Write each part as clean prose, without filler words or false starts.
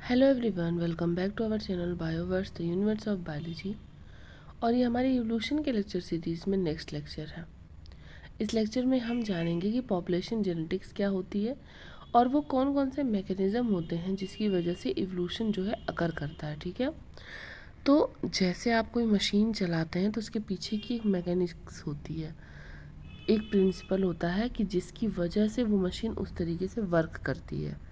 Hello everyone, welcome back to our channel Bioverse the universe of biology. और ये हमारी evolution के lecture series में नेक्स्ट लेक्चर है। इस लेक्चर में हम जानेंगे कि पॉपुलेशन जेनेटिक्स क्या होती है और वो कौन कौन से मैकेनिज़्म होते हैं जिसकी वजह से इवोल्यूशन जो है अकर करता है। ठीक है, तो जैसे आप कोई मशीन चलाते हैं तो उसके पीछे की एक मैकेनिक्स होती है, एक प्रिंसिपल होता है कि जिसकी वजह से वो मशीन उस तरीके से वर्क करती है।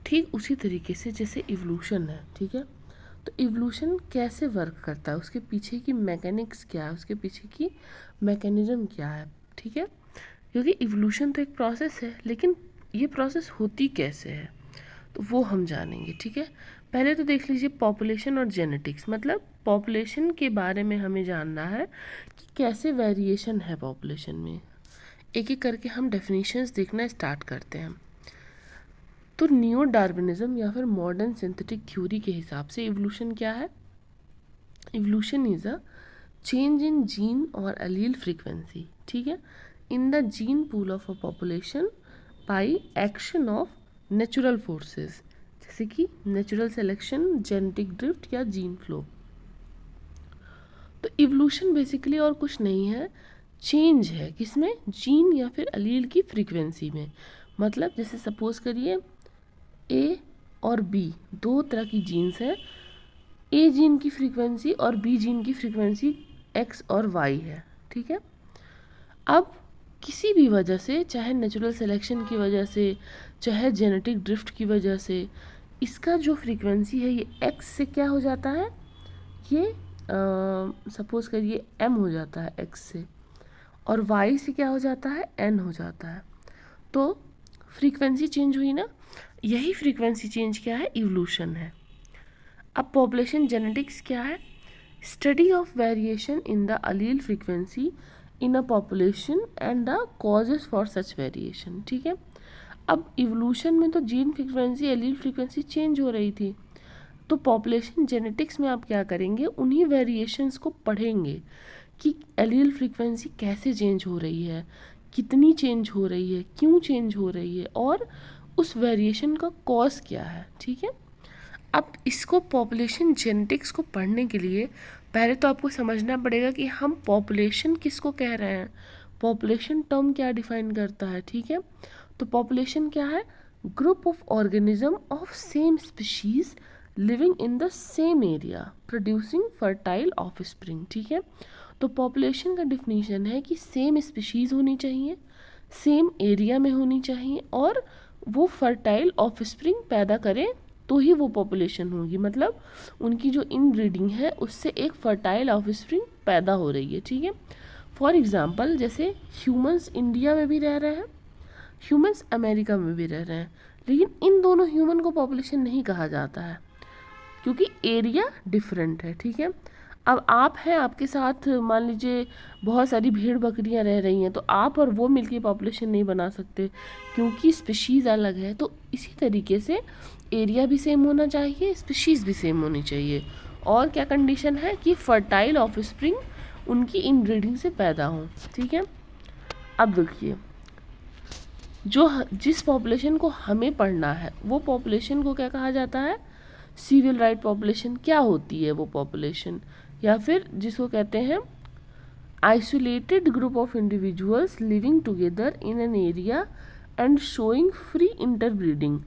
ठीक उसी तरीके से जैसे इवोल्यूशन है, ठीक है, तो इवोल्यूशन कैसे वर्क करता है, उसके पीछे की मैकेनिक्स क्या है, उसके पीछे की मैकेनिज्म क्या है। ठीक है, क्योंकि इवोल्यूशन तो एक प्रोसेस है, लेकिन ये प्रोसेस होती कैसे है तो वो हम जानेंगे। ठीक है, पहले तो देख लीजिए पॉपुलेशन और जेनेटिक्स। मतलब पॉपुलेशन के बारे में हमें जानना है कि कैसे वेरिएशन है पॉपुलेशन में। एक एक करके हम डेफिनेशंस देखना स्टार्ट करते हैं। तो न्यू डार्विनिज्म या फिर मॉडर्न सिंथेटिक थ्योरी के हिसाब से इवोल्यूशन क्या है? Evolution is a change in gene और एलील फ्रीक्वेंसी, ठीक है, in the gene pool of a population by action of natural forces, जैसे कि नेचुरल सिलेक्शन, जेनेटिक ड्रिफ्ट या जीन फ्लो। तो इवोल्यूशन बेसिकली और कुछ नहीं है, चेंज है किसमें? जीन या फिर एलील की फ्रीक्वेंसी में। मतलब जैसे सपोज करिए ए और बी दो तरह की जीन्स हैं, ए जीन की फ्रीक्वेंसी और बी जीन की फ्रीक्वेंसी एक्स और वाई है। ठीक है, अब किसी भी वजह से, चाहे नेचुरल सिलेक्शन की वजह से, चाहे जेनेटिक ड्रिफ्ट की वजह से, इसका जो फ्रीक्वेंसी है ये एक्स से क्या हो जाता है, ये सपोज करिए एम हो जाता है एक्स से, और वाई से क्या हो जाता है, एन हो जाता है। तो फ्रीक्वेंसी चेंज हुई ना, यही फ्रीक्वेंसी चेंज क्या है, इवोल्यूशन है। अब पॉपुलेशन जेनेटिक्स क्या है? Study of variation in the allele frequency in a population and the causes for such variation. ठीक है, अब इवोल्यूशन में तो gene frequency, allele frequency change हो रही थी, तो पॉपुलेशन जेनेटिक्स में आप क्या करेंगे, उन्हीं वेरिएशंस को पढ़ेंगे कि एलील फ्रीक्वेंसी कैसे चेंज हो रही है, कितनी चेंज हो रही है, क्यों चेंज हो रही है, और उस वेरिएशन का कॉज क्या है। ठीक है, अब इसको पॉपुलेशन जेनेटिक्स को पढ़ने के लिए पहले तो आपको समझना पड़ेगा कि हम पॉपुलेशन किसको कह रहे हैं, पॉपुलेशन टर्म क्या डिफाइन करता है। ठीक है, तो पॉपुलेशन क्या है? Group of organism of same species living in the same area producing fertile offspring. ठीक है, तो पॉपुलेशन का डिफिनीशन है कि सेम स्पीशीज होनी चाहिए, सेम एरिया में होनी चाहिए, और वो फर्टाइल ऑफस्प्रिंग पैदा करें तो ही वो पॉपुलेशन होगी। मतलब उनकी जो इनब्रीडिंग है उससे एक फर्टाइल ऑफस्प्रिंग पैदा हो रही है। ठीक है, फॉर एग्जांपल जैसे ह्यूमंस इंडिया में भी रह रहे हैं, ह्यूमंस अमेरिका में भी रह रहे हैं, लेकिन इन दोनों ह्यूमन को पॉपुलेशन नहीं कहा जाता है क्योंकि एरिया डिफरेंट है। ठीक है, अब आप हैं, आपके साथ मान लीजिए बहुत सारी भेड़ बकरियां रह रही हैं, तो आप और वो मिलके पॉपुलेशन नहीं बना सकते क्योंकि स्पीशीज़ अलग है। तो इसी तरीके से एरिया भी सेम होना चाहिए, स्पीशीज़ भी सेम होनी चाहिए, और क्या कंडीशन है कि फर्टाइल ऑफस्प्रिंग उनकी इनब्रीडिंग से पैदा हो। ठीक है, अब देखिए जिस पॉपुलेशन को हमें पढ़ना है वो पॉपुलेशन को क्या कहा जाता है, सिविल राइट पॉपुलेशन। क्या होती है वो पॉपुलेशन? या फिर जिसको कहते हैं isolated group of individuals living together in an area and showing free interbreeding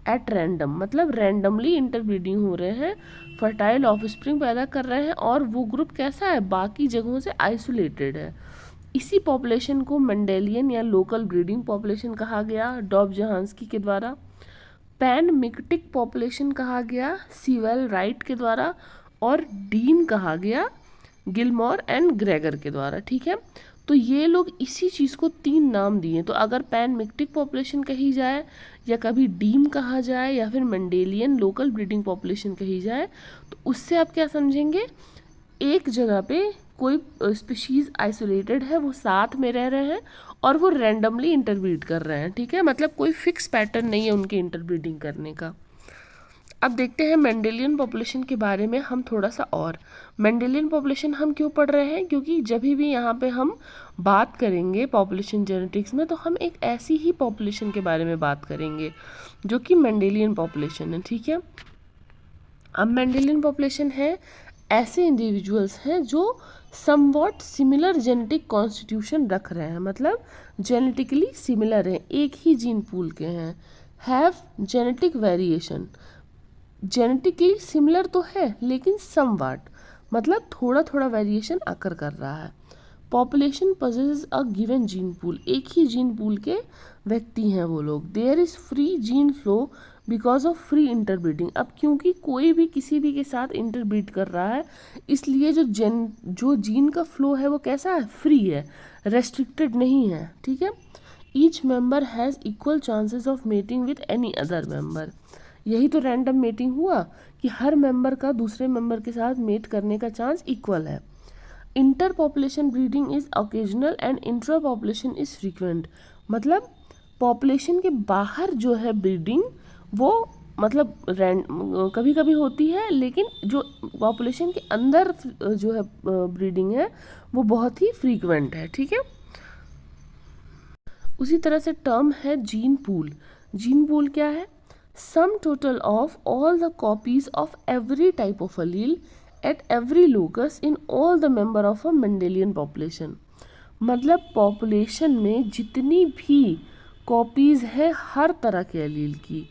at random. मतलब रैंडमली इंटरब्रीडिंग हो रहे हैं, फर्टाइल ऑफस्प्रिंग पैदा कर रहे हैं, और वो ग्रुप कैसा है, बाकी जगहों से आइसोलेटेड है। इसी पॉपुलेशन को मेंडेलियन या लोकल ब्रीडिंग पॉपुलेशन कहा गया डॉब जहांस्की के द्वारा। पैन मिक्टिक पॉपुलेशन कहा गया सीवेल राइट के द्वारा, और डीन कहा गया गिलमोर एंड ग्रेगर के द्वारा। ठीक है, तो ये लोग इसी चीज़ को तीन नाम दिए। तो अगर पैन मिक्टिक पॉपुलेशन कही जाए, या कभी डीम कहा जाए, या फिर मेंडेलियन लोकल ब्रीडिंग पॉपुलेशन कही जाए, तो उससे आप क्या समझेंगे, एक जगह पे कोई स्पीशीज़ आइसोलेटेड है, वो साथ में रह रहे हैं और वो रैंडमली इंटरब्रीड कर रहे हैं। ठीक है, मतलब कोई फिक्स पैटर्न नहीं है उनके इंटरब्रीडिंग करने का। अब देखते हैं मेंडेलियन पॉपुलेशन के बारे में हम थोड़ा सा। और मेंडेलियन पॉपुलेशन हम क्यों पढ़ रहे हैं, क्योंकि जब भी यहाँ पे हम बात करेंगे पॉपुलेशन जेनेटिक्स में, तो हम एक ऐसी ही पॉपुलेशन के बारे में बात करेंगे जो कि मेंडेलियन पॉपुलेशन है। ठीक है, अब मेंडेलियन पॉपुलेशन है ऐसे इंडिविजुअल्स हैं जो समवॉट सिमिलर जेनेटिक कॉन्स्टिट्यूशन रख रहे हैं, मतलब जेनेटिकली सिमिलर हैं, एक ही जीन पूल के हैं। Have genetic variation, genetically similar तो है लेकिन समवॉट मतलब थोड़ा थोड़ा वेरिएशन आकर कर रहा है। Population possesses a given gene pool, एक ही जीन पूल के व्यक्ति हैं वो लोग। There is free gene flow because of free interbreeding, अब क्योंकि कोई भी किसी भी के साथ इंटरब्रीड कर रहा है इसलिए जो जीन का फ्लो है वो कैसा है, फ्री है, रेस्ट्रिक्टेड नहीं है, ठीक है। Each member has equal chances of mating with any other member, यही तो रैंडम मेटिंग हुआ कि हर मेंबर का दूसरे मेंबर के साथ मेट करने का चांस इक्वल है। Inter population breeding is occasional and intra population is frequent, मतलब पॉपुलेशन के बाहर जो है ब्रीडिंग वो मतलब कभी कभी होती है, लेकिन जो पॉपुलेशन के अंदर जो है ब्रीडिंग है वो बहुत ही फ्रीक्वेंट है, ठीक है। उसी तरह से टर्म है जीन पूल। जीन पूल क्या है, sum total of all the copies of every type of allele at every locus in all the member of a Mendelian population, मतलब पॉपुलेशन में जितनी भी कॉपीज़ है हर तरह के अलील की,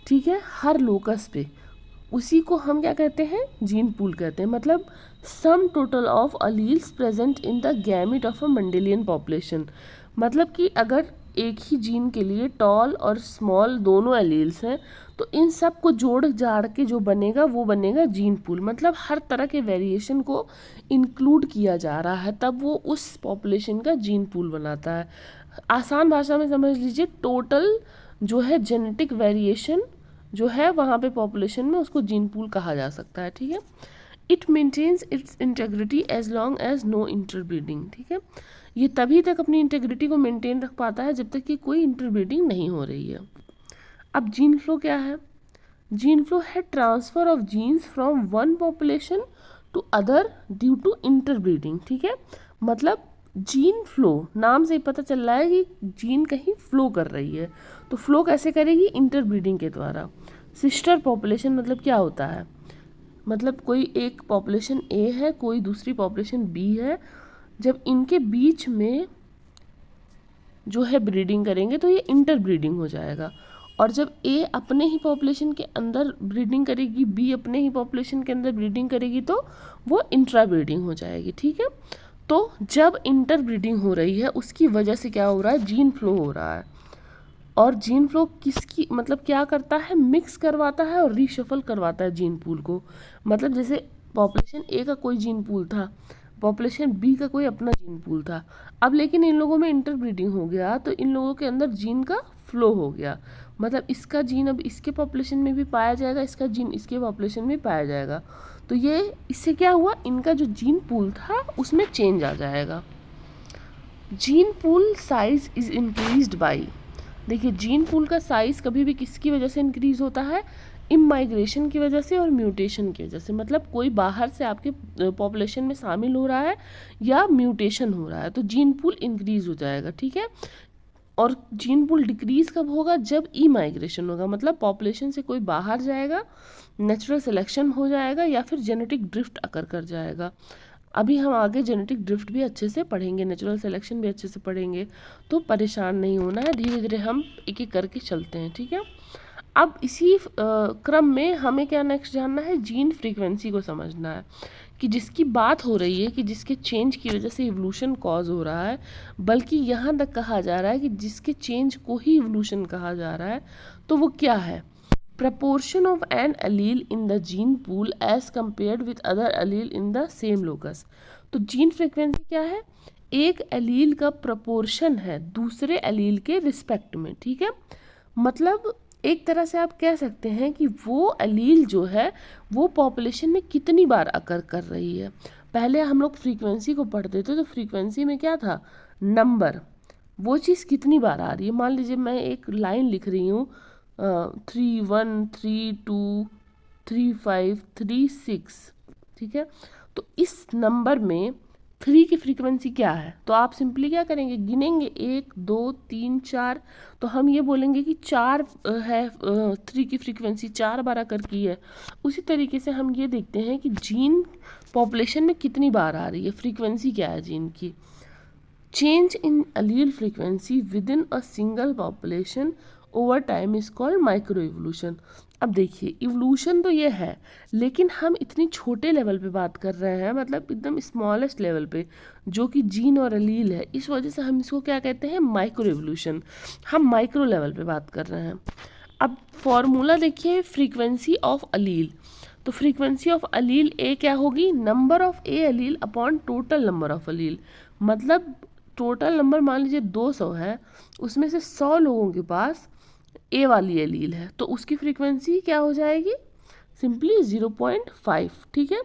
ठीक है, हर लोकस पे, उसी को हम क्या कहते हैं, जीन पूल कहते हैं। मतलब सम total of alleles present in the gamete of a Mendelian population, मतलब कि अगर एक ही जीन के लिए टॉल और स्मॉल दोनों एलील्स हैं तो इन सब को जोड़ जाड़ के जो बनेगा वो बनेगा जीन पूल, मतलब हर तरह के वेरिएशन को इंक्लूड किया जा रहा है तब वो उस पॉपुलेशन का जीन पूल बनाता है। आसान भाषा में समझ लीजिए, टोटल जो है जेनेटिक वेरिएशन जो है वहाँ पे पॉपुलेशन में उसको जीन पूल कहा जा सकता है, ठीक है। It maintains its integrity as long as no interbreeding, ठीक है, ये तभी तक अपनी इंटेग्रिटी को मेंटेन रख पाता है जब तक कि कोई इंटरब्रीडिंग नहीं हो रही है। अब जीन फ्लो क्या है, जीन फ्लो है transfer of genes from one population to other due to interbreeding, ठीक है, मतलब जीन फ्लो नाम से ही पता चल रहा है कि जीन कहीं फ्लो कर रही है, तो फ्लो कैसे करेगी, इंटरब्रीडिंग के द्वारा। सिस्टर पॉपुलेशन मतलब क्या होता है, मतलब कोई एक पॉपुलेशन ए है कोई दूसरी पॉपुलेशन बी है, जब इनके बीच में जो है ब्रीडिंग करेंगे तो ये इंटर ब्रीडिंग हो जाएगा, और जब ए अपने ही पॉपुलेशन के अंदर ब्रीडिंग करेगी बी अपने ही पॉपुलेशन के अंदर ब्रीडिंग करेगी तो वो इंट्रा ब्रीडिंग हो जाएगी, ठीक है। तो जब इंटर ब्रीडिंग हो रही है उसकी वजह से क्या हो रहा है, जीन फ्लो हो रहा है, और जीन फ्लो किसकी मतलब क्या करता है, मिक्स करवाता है और रीशफल करवाता है जीन पूल को। मतलब जैसे पॉपुलेशन ए का कोई जीन पूल था, पॉपुलेशन बी का कोई अपना जीन पूल था, अब लेकिन इन लोगों में इंटरब्रीडिंग हो गया तो इन लोगों के अंदर जीन का फ्लो हो गया, मतलब इसका जीन अब इसके पॉपुलेशन में भी पाया जाएगा, इसका जीन इसके पॉपुलेशन में पाया जाएगा, तो ये इससे क्या हुआ, इनका जो जीन पूल था उसमें चेंज आ जाएगा। Gene pool size is increased by, देखिए जीन पूल का साइज़ कभी भी किसकी वजह से इंक्रीज़ होता है, इमाइग्रेशन की वजह से और म्यूटेशन की वजह से, मतलब कोई बाहर से आपके पॉपुलेशन में शामिल हो रहा है या म्यूटेशन हो रहा है तो जीन पूल इंक्रीज़ हो जाएगा, ठीक है। और जीन पूल डिक्रीज़ कब होगा, जब इमाइग्रेशन होगा, मतलब पॉपुलेशन से कोई बाहर जाएगा, नेचुरल सिलेक्शन हो जाएगा या फिर जेनेटिक ड्रिफ्ट अकर कर जाएगा। अभी हम आगे जेनेटिक ड्रिफ्ट भी अच्छे से पढ़ेंगे, नेचुरल सिलेक्शन भी अच्छे से पढ़ेंगे, तो परेशान नहीं होना है, धीरे धीरे हम एक एक करके चलते हैं, ठीक है। अब इसी क्रम में हमें क्या नेक्स्ट जानना है, जीन फ्रीक्वेंसी को समझना है कि जिसकी बात हो रही है कि जिसके चेंज की वजह से इवोल्यूशन कॉज हो रहा है, बल्कि यहाँ तक कहा जा रहा है कि जिसके चेंज को ही इवोल्यूशन कहा जा रहा है, तो वो क्या है, proportion of an allele in the gene pool as compared with other allele in the same locus। तो जीन फ्रीक्वेंसी क्या है, एक एलील का प्रपोर्शन है दूसरे एलील के रिस्पेक्ट में, ठीक है, मतलब एक तरह से आप कह सकते हैं कि वो एलील जो है वो पॉपुलेशन में कितनी बार अकर कर रही है। पहले हम लोग फ्रीक्वेंसी को पढ़ते थे तो फ्रीक्वेंसी में क्या था, नंबर, वो चीज़ कितनी बार आ रही है। मान लीजिए मैं एक लाइन लिख रही हूँ 3 1 3 2 3 5 3 6, ठीक है, तो इस नंबर में 3 की फ्रीक्वेंसी क्या है, तो आप सिंपली क्या करेंगे, गिनेंगे 1 2 3 4, तो हम ये बोलेंगे कि 4 है 3 की फ्रीक्वेंसी 4 बार आकर की है। उसी तरीके से हम ये देखते हैं कि जीन पॉपुलेशन में कितनी बार आ रही है, फ्रीक्वेंसी क्या है जीन की। Change in allele frequency within a single population over time is called micro evolution. अब देखिए इवोल्यूशन तो ये है, लेकिन हम इतनी छोटे लेवल पे बात कर रहे हैं, मतलब एकदम स्मॉलेस्ट लेवल पे, जो कि जीन और अलील है, इस वजह से हम इसको क्या कहते हैं, माइक्रो इवोल्यूशन। हम माइक्रो लेवल पे बात कर रहे हैं। अब फॉर्मूला देखिए फ्रीक्वेंसी ऑफ अलील, तो फ्रीक्वेंसी ऑफ अलील ए क्या होगी, number of A allele upon total number of allele. मतलब टोटल नंबर मान लीजिए 200 है, उसमें से 100 लोगों के पास ए वाली एलील है, तो उसकी फ्रीक्वेंसी क्या हो जाएगी, सिंपली 0.5। ठीक है,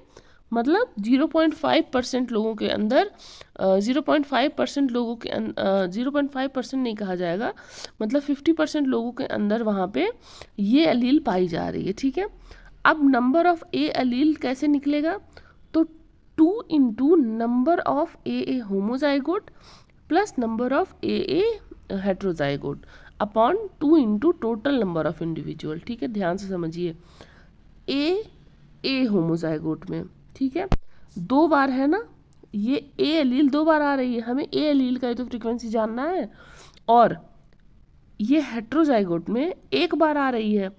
मतलब 0.5% लोगों के अंदर 0.5% लोगों के 0.5% नहीं कहा जाएगा, मतलब 50% लोगों के अंदर वहाँ पे ये अलील पाई जा रही है। ठीक है, अब नंबर ऑफ ए अलील कैसे निकलेगा, तो 2 into number of A homozygote plus number of A heterozygote upon 2 into total number of individual. ठीक है, ध्यान से समझिए, ए होमोजाइगोट में, ठीक है, 2 बार है ना, ये ए एलील 2 बार आ रही है, हमें ए एलील का तो फ्रीक्वेंसी जानना है, और ये हेट्रोजाइगोट में 1 बार आ रही है,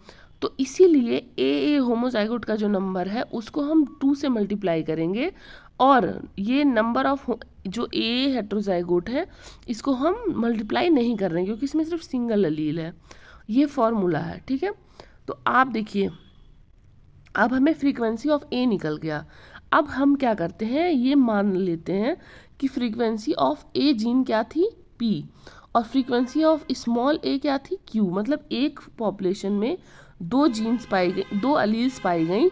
तो इसीलिए ए होमोजाइगोट का जो नंबर है उसको हम 2 से मल्टीप्लाई करेंगे, और ये नंबर ऑफ जो ए हेट्रोजाइगोट है इसको हम मल्टीप्लाई नहीं कर रहे हैं, क्योंकि इसमें सिर्फ सिंगल अलील है। ये फॉर्मूला है। ठीक है, तो आप देखिए अब हमें फ्रीक्वेंसी ऑफ ए निकल गया। अब हम क्या करते हैं, ये मान लेते हैं कि फ्रीक्वेंसी ऑफ ए जीन क्या थी, पी, और फ्रीक्वेंसी ऑफ स्मॉल ए क्या थी, क्यू। मतलब एक पॉपुलेशन में 2 जीन्स पाई गई, 2 अलील्स पाई गई,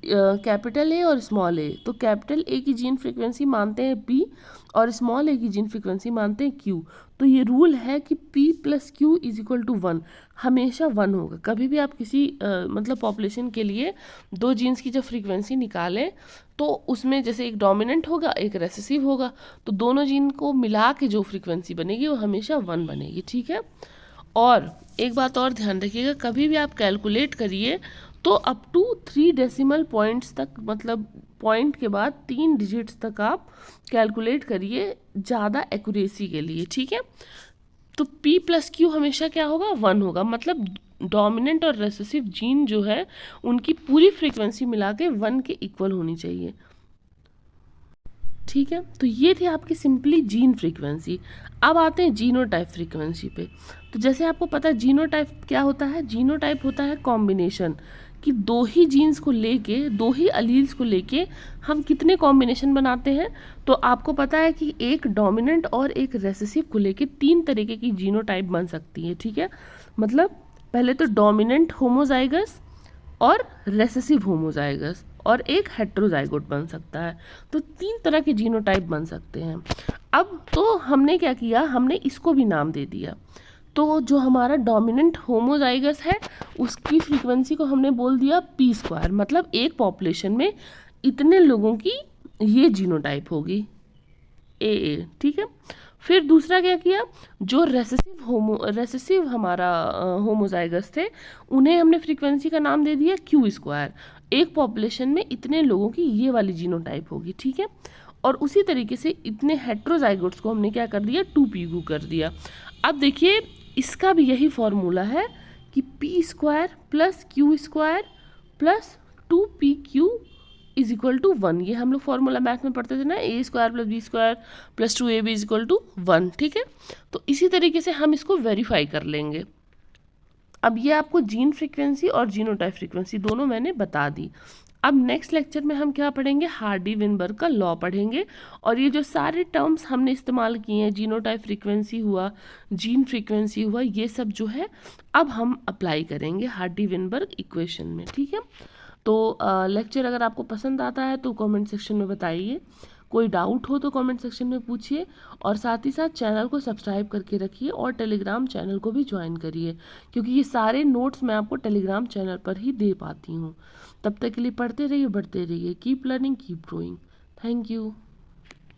कैपिटल ए और स्मॉल ए। तो कैपिटल ए की जीन फ्रीक्वेंसी मानते हैं पी, और स्मॉल ए की जीन फ्रीक्वेंसी मानते हैं क्यू। तो ये रूल है कि p plus q is equal to 1, हमेशा 1 होगा। कभी भी आप किसी मतलब पॉपुलेशन के लिए 2 जीन्स की जब फ्रीक्वेंसी निकालें, तो उसमें जैसे एक डोमिनेंट होगा एक रेसेसिव होगा, तो दोनों जीन को मिला के जो फ्रीक्वेंसी बनेगी वो हमेशा 1 बनेगी। ठीक है, और एक बात और ध्यान रखिएगा, कभी भी आप कैलकुलेट करिए तो अप टू 3 डेसिमल पॉइंट्स तक, मतलब पॉइंट के बाद 3 डिजिट्स तक आप कैलकुलेट करिए ज़्यादा एक्यूरेसी के लिए। ठीक है, तो P प्लस क्यू हमेशा क्या होगा, 1 होगा, मतलब डोमिनेंट और रेसेसिव जीन जो है उनकी पूरी फ्रीक्वेंसी मिला के 1 के इक्वल होनी चाहिए। ठीक है, तो ये थी आपकी सिंपली जीन फ्रीक्वेंसी। अब आते हैं जीनोटाइप फ्रीक्वेंसी पे। तो जैसे आपको पता है जीनोटाइप क्या होता है, जीनोटाइप होता है कॉम्बिनेशन, कि 2 ही जीन्स को लेके, 2 ही अलील्स को लेके हम कितने कॉम्बिनेशन बनाते हैं। तो आपको पता है कि एक डोमिनेंट और एक रेसेसिव को लेके 3 तरीके की जीनोटाइप बन सकती है। ठीक है, मतलब पहले तो डोमिनेंट होमोजाइगस और रेसेसिव होमोजाइगस, और एक हेट्रोजाइगोट बन सकता है। तो 3 तरह के जीनोटाइप बन सकते हैं। अब तो हमने क्या किया, हमने इसको भी नाम दे दिया। तो जो हमारा डोमिनेंट होमोजाइगस है उसकी फ्रीक्वेंसी को हमने बोल दिया p², मतलब एक पॉपुलेशन में इतने लोगों की ये जीनोटाइप होगी ए। ठीक है, फिर दूसरा क्या किया, जो रेसेसिव हमारा होमोजाइगस थे उन्हें हमने फ्रीक्वेंसी का नाम दे दिया q², एक पॉपुलेशन में इतने लोगों की ये वाली जीनोटाइप होगी। ठीक है, और उसी तरीके से इतने हेट्रोजाइगोट्स को हमने क्या कर दिया, 2p कर दिया। अब देखिए इसका भी यही फॉर्मूला है कि p² plus q² plus 2pq is equal to 1। ये हम लोग फॉर्मूला मैथ में पढ़ते थे ना, a² plus b² plus 2ab is equal to 1। ठीक है, तो इसी तरीके से हम इसको वेरीफाई कर लेंगे। अब ये आपको जीन फ्रीक्वेंसी और जीनोटाइप फ्रीक्वेंसी दोनों मैंने बता दी। अब नेक्स्ट लेक्चर में हम क्या पढ़ेंगे, हार्डी विनबर्ग का लॉ पढ़ेंगे, और ये जो सारे टर्म्स हमने इस्तेमाल किए हैं, जीनोटाइप फ्रीक्वेंसी हुआ, जीन फ्रीक्वेंसी हुआ, ये सब जो है अब हम अप्लाई करेंगे हार्डी विनबर्ग इक्वेशन में। ठीक है, तो लेक्चर अगर आपको पसंद आता है तो कमेंट सेक्शन में बताइए, कोई डाउट हो तो कमेंट सेक्शन में पूछिए, और साथ ही साथ चैनल को सब्सक्राइब करके रखिए और टेलीग्राम चैनल को भी ज्वाइन करिए, क्योंकि ये सारे नोट्स मैं आपको टेलीग्राम चैनल पर ही दे पाती हूँ। तब तक के लिए पढ़ते रहिए, बढ़ते रहिए, keep learning keep growing. Thank you.